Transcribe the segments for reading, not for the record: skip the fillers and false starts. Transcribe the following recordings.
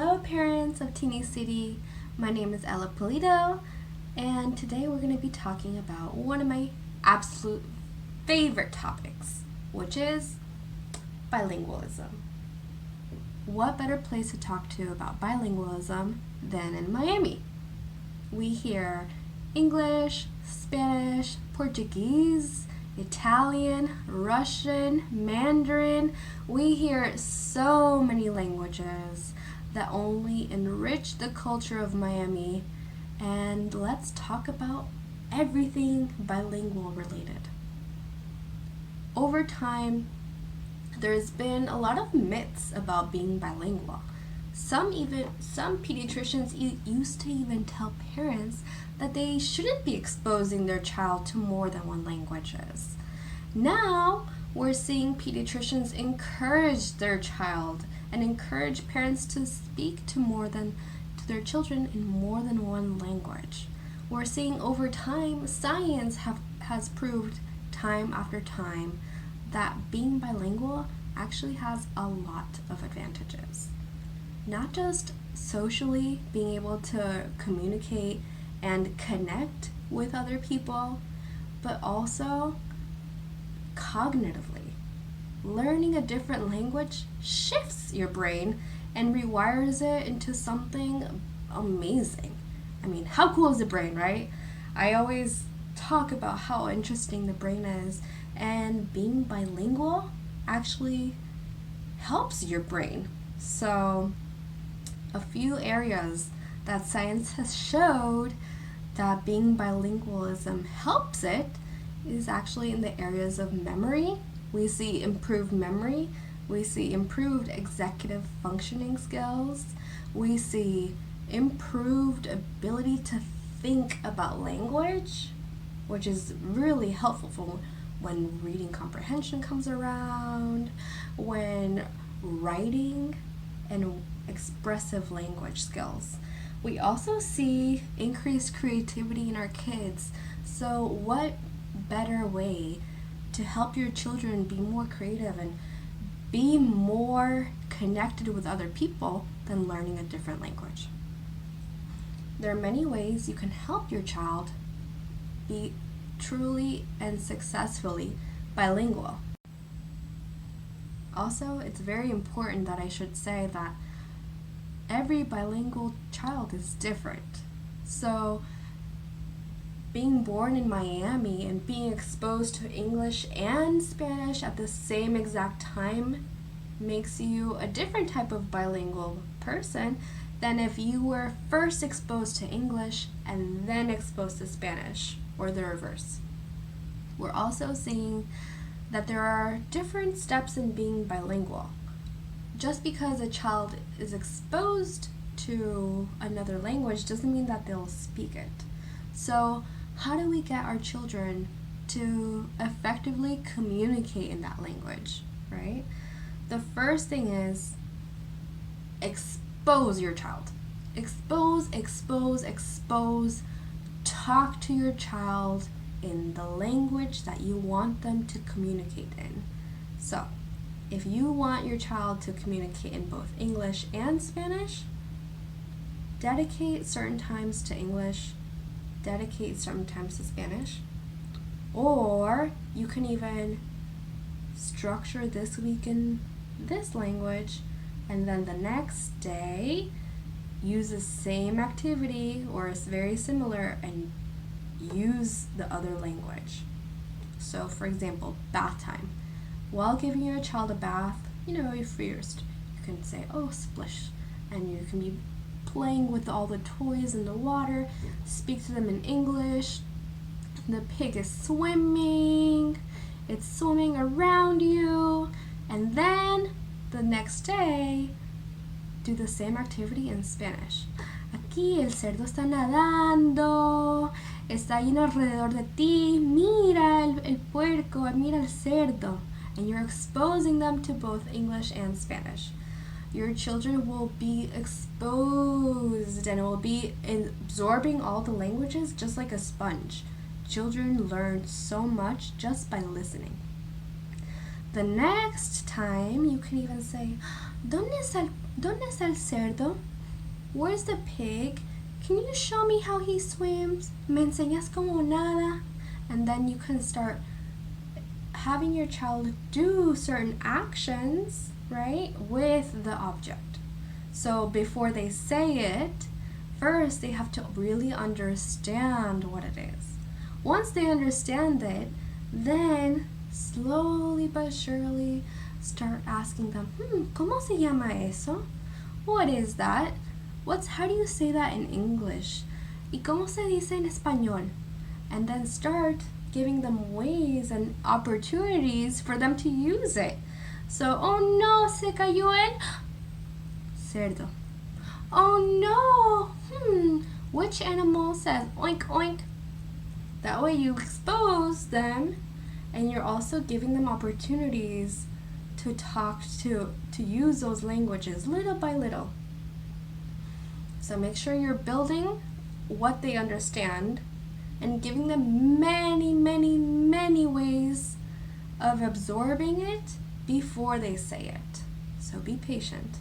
Hello parents of Tiniciti, my name is Ella Pulido, and today we're going to be talking about one of my absolute favorite topics, which is bilingualism. What better place to talk to about bilingualism than in Miami? We hear English, Spanish, Portuguese, Italian, Russian, Mandarin. We hear so many languages that only enrich the culture of Miami, and let's talk about everything bilingual related. Over time, there's been a lot of myths about being bilingual. Some pediatricians used to even tell parents that they shouldn't be exposing their child to more than one languages. Now, we're seeing pediatricians encourage their child and encourage parents to speak to their children in more than one language. We're seeing over time, science has proved time after time that being bilingual actually has a lot of advantages. Not just socially, being able to communicate and connect with other people, but also cognitively. Learning a different language shifts your brain and rewires it into something amazing. I mean, how cool is the brain, right? I always talk about how interesting the brain is, and being bilingual actually helps your brain. So, a few areas that science has showed that being bilingualism helps it is actually in the areas of memory. We see improved memory. We see improved executive functioning skills. We see improved ability to think about language, which is really helpful for when reading comprehension comes around, when writing and expressive language skills. We also see increased creativity in our kids. So what better way to help your children be more creative and be more connected with other people than learning a different language? There are many ways you can help your child be truly and successfully bilingual. Also, it's very important that I should say that every bilingual child is different. So, being born in Miami and being exposed to English and Spanish at the same exact time makes you a different type of bilingual person than if you were first exposed to English and then exposed to Spanish, or the reverse. We're also seeing that there are different steps in being bilingual. Just because a child is exposed to another language doesn't mean that they'll speak it. So, how do we get our children to effectively communicate in that language, right? The first thing is expose your child. Expose. Talk to your child in the language that you want them to communicate in. So, if you want your child to communicate in both English and Spanish, dedicate certain times to English, dedicate certain times to Spanish, or you can even structure this week in this language, and then the next day use the same activity or it's very similar and use the other language. So, for example, bath time. While giving your child a bath, first you can say, "Oh, splish," and you can be playing with all the toys in the water, speak to them in English. The pig is swimming, it's swimming around you, and then the next day, do the same activity in Spanish. Aquí el cerdo está nadando, está yendo alrededor de ti, mira el puerco, mira el cerdo. And you're exposing them to both English and Spanish. Your children will be exposed and will be absorbing all the languages just like a sponge. Children learn so much just by listening. The next time you can even say, ¿Dónde está el cerdo? Where's the pig? Can you show me how he swims? Me enseñas como nada? And then you can start having your child do certain actions, right, with the object. So before they say it, first they have to really understand what it is. Once they understand it, then slowly but surely start asking them, ¿Cómo se llama eso? What is that? How do you say that in English? ¿Y cómo se dice en español? And then start giving them ways and opportunities for them to use it. So, oh no, se cayó el cerdo. Oh no, which animal says oink oink? That way you expose them, and you're also giving them opportunities to talk to use those languages little by little. So make sure you're building what they understand and giving them many, many, many ways of absorbing it before they say it. So be patient.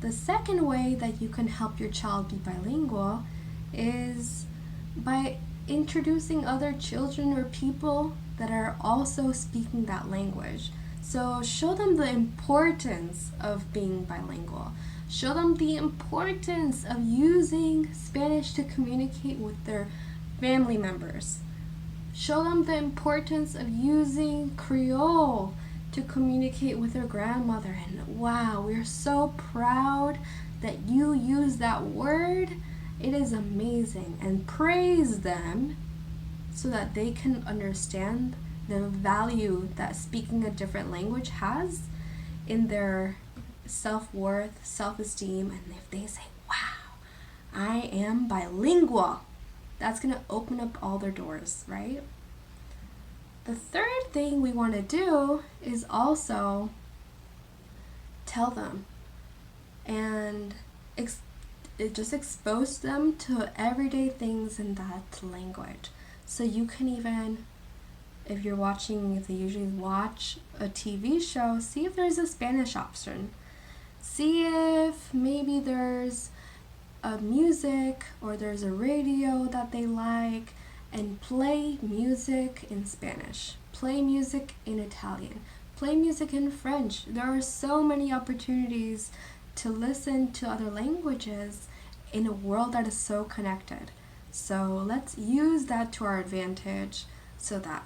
The second way that you can help your child be bilingual is by introducing other children or people that are also speaking that language. So show them the importance of being bilingual. Show them the importance of using Spanish to communicate with their family members. Show them the importance of using Creole to communicate with their grandmother. And wow, we're so proud that you use that word. It is amazing. And praise them so that they can understand the value that speaking a different language has in their self-worth, self-esteem. And if they say, wow, I am bilingual, that's going to open up all their doors, right? The third thing we want to do is also tell them and just expose them to everyday things in that language. So you can even, if they usually watch a TV show, see if there's a Spanish option. See if maybe there's a music or there's a radio that they like, and play music in Spanish, play music in Italian, play music in French. There are so many opportunities to listen to other languages in a world that is so connected. So let's use that to our advantage so that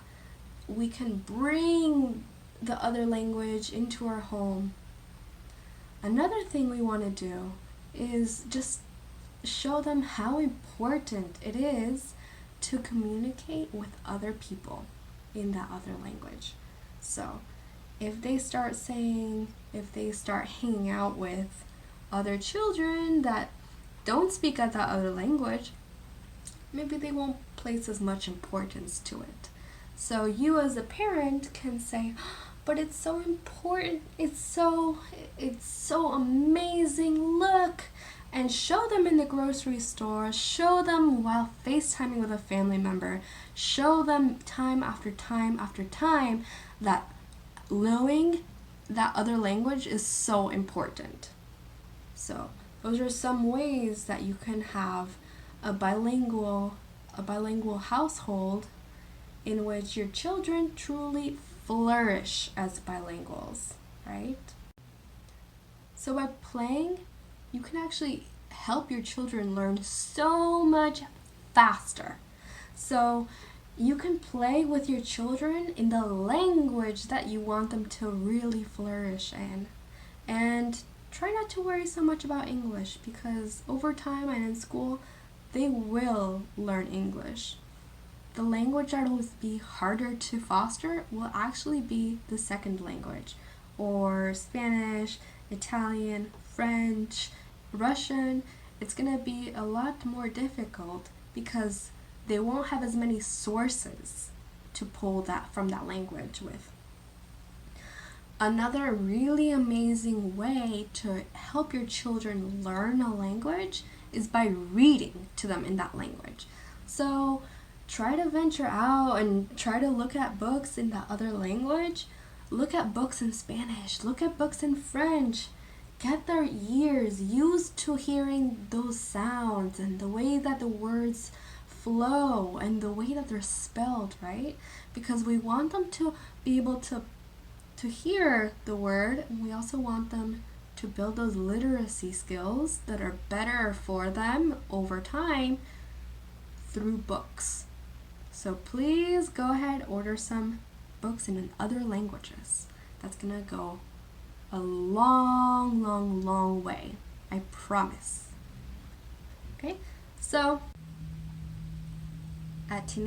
we can bring the other language into our home. Another thing we want to do is just show them how important it is to communicate with other people in that other language. So if they start hanging out with other children that don't speak that other language, maybe they won't place as much importance to it. So you as a parent can say, but it's so important, it's so amazing, look, and show them in the grocery store, show them while FaceTiming with a family member, show them time after time after time that knowing that other language is so important. So those are some ways that you can have a bilingual household in which your children truly flourish as bilinguals, right? So by playing, you can actually help your children learn so much faster. So you can play with your children in the language that you want them to really flourish in. And try not to worry so much about English, because over time and in school, they will learn English. The language that will be harder to foster will actually be the second language, or Spanish, Italian, French, Russian. It's going to be a lot more difficult because they won't have as many sources to pull that from that language with. Another really amazing way to help your children learn a language is by reading to them in that language. So try to venture out and try to look at books in that other language. Look at books in Spanish, look at books in French. get their ears used to hearing those sounds and the way that the words flow and the way that they're spelled, right? Because we want them to be able to hear the word, and we also want them to build those literacy skills that are better for them over time through books. So please go ahead, order some books in other languages. That's gonna go a long, long, long way. I promise. Okay, so at